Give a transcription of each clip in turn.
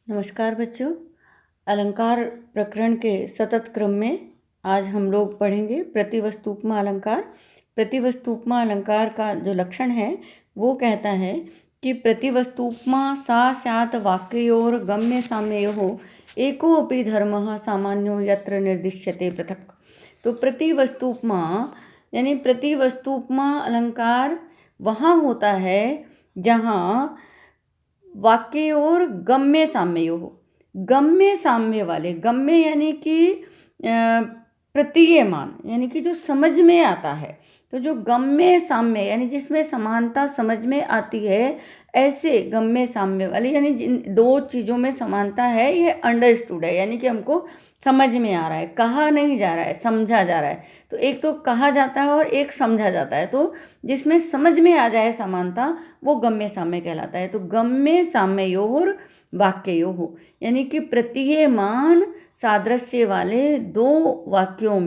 नमस्कार बच्चों। अलंकार प्रकरण के सतत क्रम में आज हम लोग पढ़ेंगे प्रतिवस्तुपमा अलंकार। प्रतिवस्तुपमा अलंकार का जो लक्षण है वो कहता है कि प्रतिवस्तुपमा सा स्यात् वाक्ययोर गम्य साम्ययोः एकोऽपि धर्मः सामान्यो यत्र निर्दिश्यते पृथक्। तो प्रतिवस्तुपमा यानी प्रतिवस्तुपमा अलंकार वहाँ होता है जहाँ वाक्य और गम्य साम्य हो। गम्य साम्य वाले, गम्य यानी कि प्रतीयमान यानी कि जो समझ में आता है। तो जो गम्य साम्य यानी जिसमें समानता समझ में आती है, ऐसे गम्य साम्य वाले यानी जिन दो चीज़ों में समानता है, ये अंडरस्टूड है यानी कि हमको समझ में आ रहा है, कहा नहीं जा रहा है, समझा जा रहा है। तो एक तो कहा जाता है और एक समझा जाता है। तो जिसमें समझ में आ जाए समानता वो गम्य साम्य कहलाता है। तो गम्य साम्ययोर वाक्ययोः यानी कि प्रतीयमान सादृश्य वाले दो वाक्यों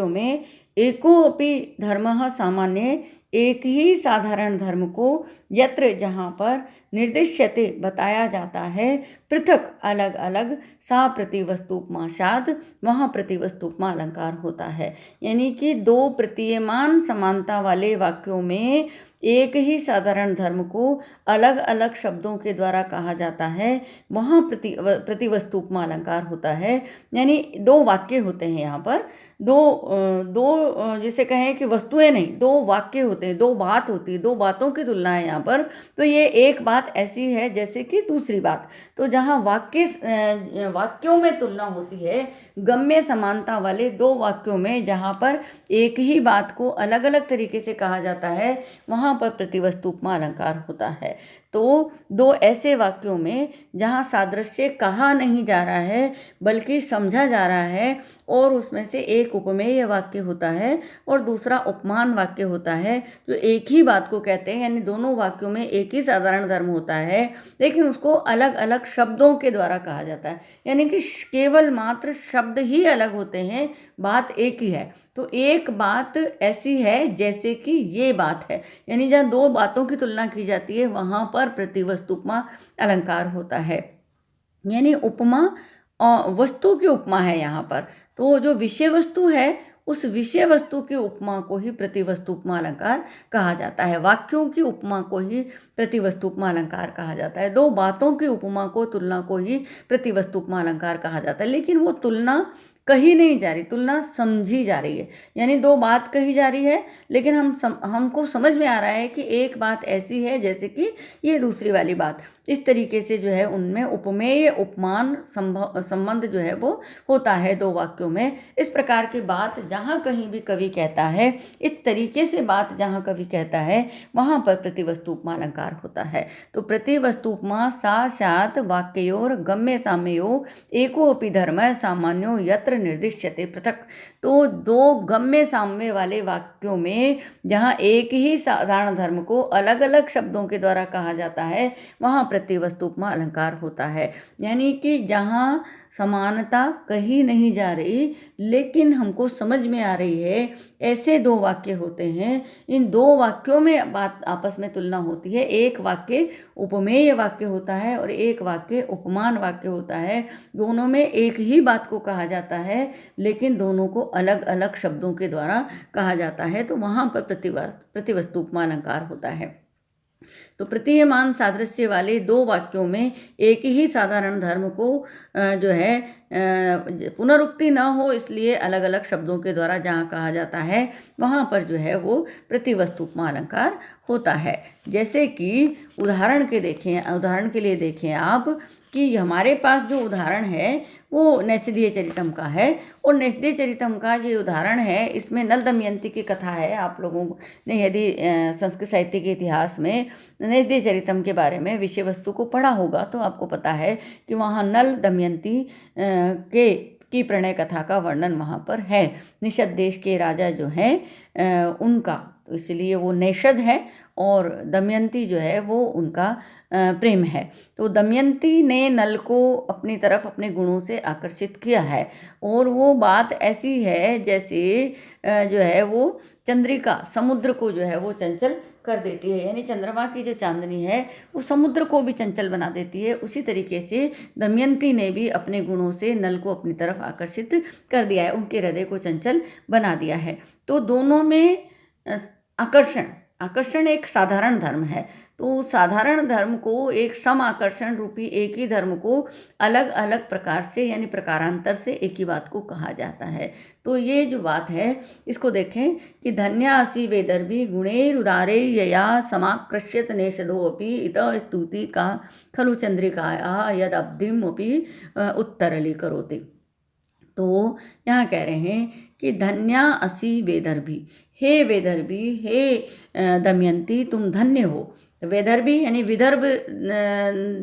में एकोऽपि धर्मः सामान्य, एक ही साधारण धर्म को यत्र जहाँ पर निर्दिश्यते बताया जाता है, पृथक अलग अलग, सा प्रतिवस्तुपमाशाद वहाँ प्रतिवस्तुपमा अलंकार होता है। यानी कि दो प्रतीयमान समानता वाले वाक्यों में एक ही साधारण धर्म को अलग अलग शब्दों के द्वारा कहा जाता है, वहाँ प्रतिवस्तुपमा अलंकार होता है। यानी दो वाक्य होते हैं यहाँ पर, दो जिसे कहें कि वस्तुएं नहीं, दो वाक्य होते हैं, दो बात होती है, दो बातों की तुलना है यहाँ पर। तो ये एक बात ऐसी है जैसे कि दूसरी बात। तो जहाँ वाक्यों में तुलना होती है, गम्य समानता वाले दो वाक्यों में जहाँ पर एक ही बात को अलग अलग तरीके से कहा जाता है, वहाँ पर प्रतिवस्तुपमा अलंकार होता है। तो दो ऐसे वाक्यों में जहाँ सादृश्य कहा नहीं जा रहा है बल्कि समझा जा रहा है, और उसमें से एक उपमेय वाक्य होता है और दूसरा उपमान वाक्य होता है, जो एक ही बात को कहते हैं। यानी दोनों वाक्यों में एक ही साधारण धर्म होता है, लेकिन उसको अलग अलग शब्दों के द्वारा कहा जाता है। यानी कि केवल मात्र शब्द ही अलग होते हैं, बात एक ही है। तो एक बात ऐसी है जैसे कि ये बात है, यानी जहाँ दो बातों की तुलना की जाती है वहाँ पर प्रतिवस्तुपमा अलंकार होता है। यानी उपमा और वस्तु की उपमा है यहाँ पर। तो जो विषय वस्तु है उस विषय वस्तु की उपमा को ही प्रतिवस्तुपमा अलंकार कहा जाता है। वाक्यों की उपमा को ही प्रतिवस्तुपमा अलंकार कहा जाता है। दो बातों की उपमा को, तुलना को ही प्रतिवस्तुपमा अलंकार कहा जाता है। लेकिन वो तुलना कही नहीं जा रही, तुलना समझी जा रही है। यानी दो बात कही जा रही है, लेकिन हमको समझ में आ रहा है कि एक बात ऐसी है जैसे कि ये दूसरी वाली बात। इस तरीके से जो है उनमें उपमेय उपमान संबंध जो है वो होता है दो वाक्यों में। इस प्रकार की बात जहाँ कहीं भी कवि कहता है, इस तरीके से बात जहाँ कवि कहता है, वहाँ पर प्रतिवस्तुपमा अलंकार होता है। तो प्रतिवस्तुपमा सा स्यात् वाक्ययोर गम्य साम्ययोः एकोऽपि धर्मः सामान्यो यत्र निर्दिश्यते पृथक्। तो दो गम्य साम्य वाले वाक्यों में जहाँ एक ही साधारण धर्म को अलग अलग शब्दों के द्वारा कहा जाता है, वहाँ प्रतिवस्तुपमा अलंकार होता है। यानी कि जहाँ समानता कही नहीं जा रही लेकिन हमको समझ में आ रही है, ऐसे दो वाक्य होते हैं। इन दो वाक्यों में बात आपस में तुलना होती है। एक वाक्य उपमेय वाक्य होता है और एक वाक्य उपमान वाक्य होता है। दोनों में एक ही बात को कहा जाता है, लेकिन दोनों को अलग अलग शब्दों के द्वारा कहा जाता है। तो वहाँ पर प्रतिवस्तुपमा अलंकार होता है। तो प्रतीयमान सादृश्य वाले दो वाक्यों में एक ही साधारण धर्म को जो है पुनरुक्ति न हो, इसलिए अलग अलग शब्दों के द्वारा जहाँ कहा जाता है वहाँ पर जो है वो प्रतिवस्तुपमा अलंकार होता है। जैसे कि उदाहरण के लिए देखें आप कि हमारे पास जो उदाहरण है वो नैषधीय चरितम का है, और नैषधीय चरितम का ये उदाहरण है, इसमें नल दमयंती की कथा है। आप लोगों ने यदि संस्कृत साहित्य के इतिहास में नैषधीय चरितम के बारे में विषय वस्तु को पढ़ा होगा तो आपको पता है कि वहाँ नल दमयंती की प्रणय कथा का वर्णन वहाँ पर है। निषद देश के राजा जो हैं उनका, तो इसलिए वो नैषद है और दमयंती जो है वो उनका प्रेम है। तो दमयंती ने नल को अपनी तरफ अपने गुणों से आकर्षित किया है, और वो बात ऐसी है जैसे जो है वो चंद्रिका समुद्र को जो है वो चंचल कर देती है, यानी चंद्रमा की जो चांदनी है वो समुद्र को भी चंचल बना देती है। उसी तरीके से दमयंती ने भी अपने गुणों से नल को अपनी तरफ आकर्षित कर दिया है, उनके हृदय को चंचल बना दिया है। तो दोनों में आकर्षण एक साधारण धर्म है। तो साधारण धर्म को एक सम आकर्षण रूपी एक ही धर्म को अलग अलग प्रकार से यानी प्रकारांतर से एक ही बात को कहा जाता है। तो ये जो बात है इसको देखें कि धन्यासी वेदर्भी गुणैरुदारे यया समाकृष्यत नेषधोऽपि इत स्तुति का खलु चंद्रिकाया यद अब्धिमपि उत्तरलीकरोति। तो यहाँ कह रहे हैं कि धन्या असी वेदर्भी, हे वेदर्भी, हे दमयंती तुम धन्य हो। वैदर्भी यानी विदर्भ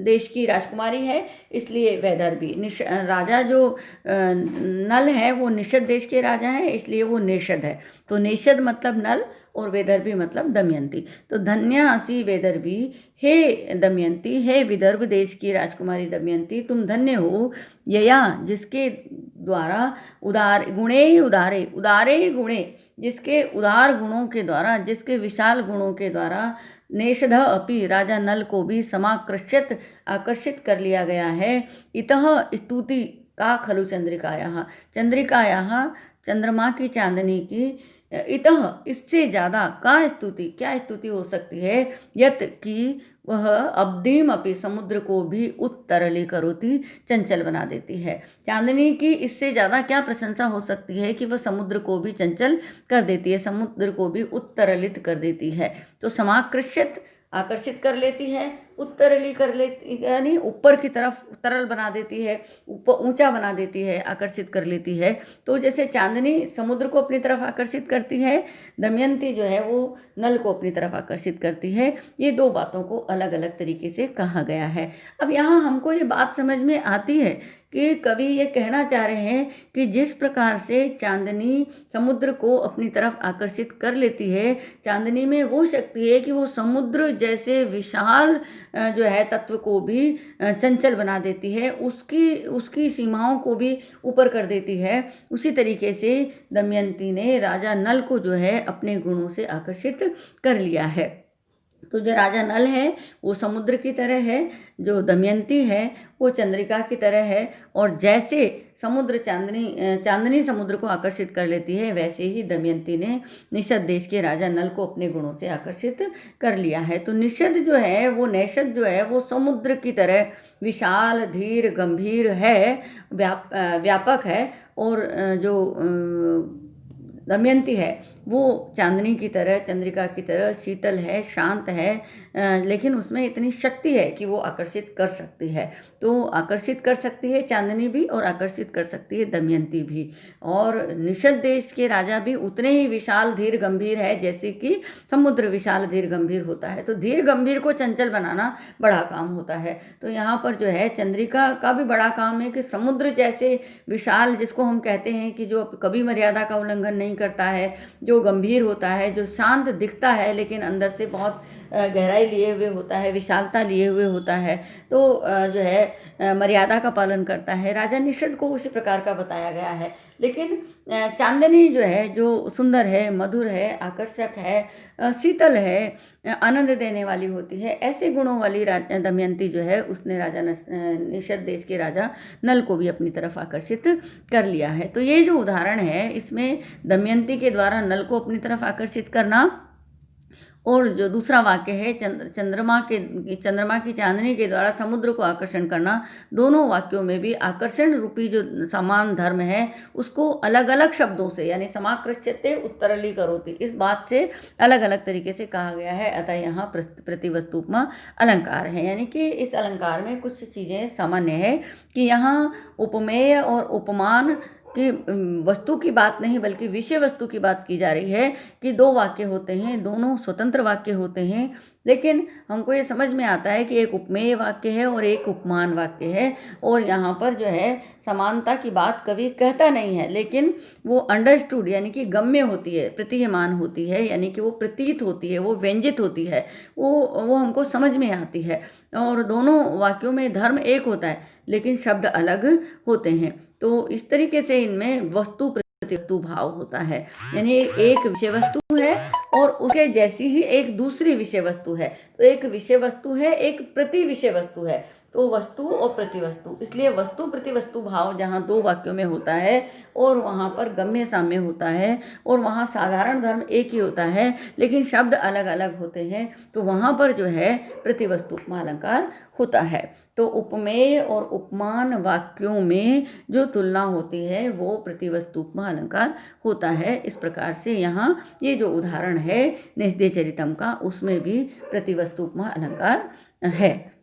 देश की राजकुमारी है, इसलिए वैदर्भी। राजा जो नल है वो निषद देश के राजा हैं, इसलिए वो नेषद है। तो नेषद मतलब नल और वैदर्भी मतलब दमयंती। तो धन्या असी वैदर्भी, हे दमयंती, हे विदर्भ देश की राजकुमारी दमयंती तुम धन्य हो। यया जिसके द्वारा उदार गुणे उदारे, उदारे गुणे जिसके उदार गुणों के द्वारा, जिसके विशाल गुणों के द्वारा नेषध अपि राजा नल को भी समाकृष्यत आकर्षित कर लिया गया है। इतः स्तुति का खलु चंद्रिकायाः, चंद्रिकायाः चंद्रमा की चांदनी की इतः इससे ज़्यादा का स्तुति, क्या स्तुति हो सकती है, यत कि वह अब्धिम अपि समुद्र को भी उत्तरलीकरोति चंचल बना देती है। चांदनी की इससे ज़्यादा क्या प्रशंसा हो सकती है कि वह समुद्र को भी चंचल कर देती है, समुद्र को भी उत्तरलित कर देती है। तो समाकृष्यत आकर्षित कर लेती है, उत्तरली कर लेती यानी ऊपर की तरफ तरल बना देती है, ऊपर ऊंचा बना देती है, आकर्षित कर लेती है। तो जैसे चांदनी समुद्र को अपनी तरफ आकर्षित करती है, दमयंती जो है वो नल को अपनी तरफ आकर्षित करती है। ये दो बातों को अलग अलग तरीके से कहा गया है। अब यहाँ हमको ये बात समझ में आती है कि कवि ये कहना चाह रहे हैं कि जिस प्रकार से चांदनी समुद्र को अपनी तरफ आकर्षित कर लेती है, चांदनी में वो शक्ति है कि वो समुद्र जैसे विशाल जो है तत्व को भी चंचल बना देती है, उसकी सीमाओं को भी ऊपर कर देती है। उसी तरीके से दमयंती ने राजा नल को जो है अपने गुणों से आकर्षित कर लिया है। तो जो राजा नल है वो समुद्र की तरह है, जो दमयंती है वो चंद्रिका की तरह है। और जैसे समुद्र चांदनी समुद्र को आकर्षित कर लेती है, वैसे ही दमयंती ने निषद देश के राजा नल को अपने गुणों से आकर्षित कर लिया है। तो निषद जो है वो नेषद जो है वो समुद्र की तरह विशाल, धीर, गंभीर है, व्यापक है। और जो दमयंती है वो चांदनी की तरह, चंद्रिका की तरह शीतल है, शांत है, लेकिन उसमें इतनी शक्ति है कि वो आकर्षित कर सकती है। तो आकर्षित कर सकती है चांदनी भी और आकर्षित कर सकती है दमयंती भी। और निषद देश के राजा भी उतने ही विशाल, धीर, गंभीर है जैसे कि समुद्र विशाल, धीर, गंभीर होता है। तो धीर गंभीर को चंचल बनाना बड़ा काम होता है। तो यहाँ पर जो है चंद्रिका का भी बड़ा काम है कि समुद्र जैसे विशाल, जिसको हम कहते हैं कि जो कभी मर्यादा का उल्लंघन नहीं करता है, जो गंभीर होता है, जो शांत दिखता है लेकिन अंदर से बहुत गहराई लिए हुए होता है, विशालता लिए हुए होता है, तो जो है मर्यादा का पालन करता है। राजा निषद को उसी प्रकार का बताया गया है। लेकिन चांदनी जो है जो सुंदर है, मधुर है, आकर्षक है, शीतल है, आनंद देने वाली होती है, ऐसे गुणों वाली दमयंती जो है उसने राजा निषद देश के राजा नल को भी अपनी तरफ आकर्षित कर लिया है। तो ये जो उदाहरण है इसमें दमयंती के द्वारा नल को अपनी तरफ आकर्षित करना और जो दूसरा वाक्य है चंद्रमा की चांदनी के द्वारा समुद्र को आकर्षण करना, दोनों वाक्यों में भी आकर्षण रूपी जो समान धर्म है उसको अलग अलग शब्दों से यानी समाकृष्यते उत्तरलीकरोति इस बात से अलग अलग तरीके से कहा गया है। अतः यहाँ प्रतिवस्तुपमा अलंकार है, यानी कि इस अलंकार में कुछ चीज़ें सामान्य है कि यहाँ उपमेय और उपमान कि वस्तु की बात नहीं बल्कि विषय वस्तु की बात की जा रही है कि दो वाक्य होते हैं, दोनों स्वतंत्र वाक्य होते हैं। लेकिन हमको ये समझ में आता है कि एक उपमेय वाक्य है और एक उपमान वाक्य है। और यहाँ पर जो है समानता की बात कवि कहता नहीं है, लेकिन वो अंडरस्टूड यानी कि गम्य होती है, प्रतीयमान होती है, यानी कि वो प्रतीत होती है, वो व्यंजित होती है, वो हमको समझ में आती है। और दोनों वाक्यों में धर्म एक होता है लेकिन शब्द अलग होते हैं। तो इस तरीके से इनमें वस्तु प्रतिवस्तु भाव होता है। यानी एक विषय वस्तु है और उसके जैसी ही एक दूसरी विषय वस्तु है। तो एक विषय वस्तु है, एक प्रति विषय वस्तु है। तो वस्तु और प्रतिवस्तु, इसलिए वस्तु प्रतिवस्तु भाव जहाँ दो वाक्यों में होता है और वहाँ पर गम्य साम्य होता है और वहाँ साधारण धर्म एक ही होता है लेकिन शब्द अलग अलग होते हैं, तो वहाँ पर जो है प्रतिवस्तु उपमा अलंकार होता है। तो उपमेय और उपमान वाक्यों में जो तुलना होती है वो प्रतिवस्तु उपमा अलंकार होता है। इस प्रकार से यहाँ ये जो उदाहरण है निषदे चरितम का, उसमें भी प्रतिवस्तु उपमा अलंकार है।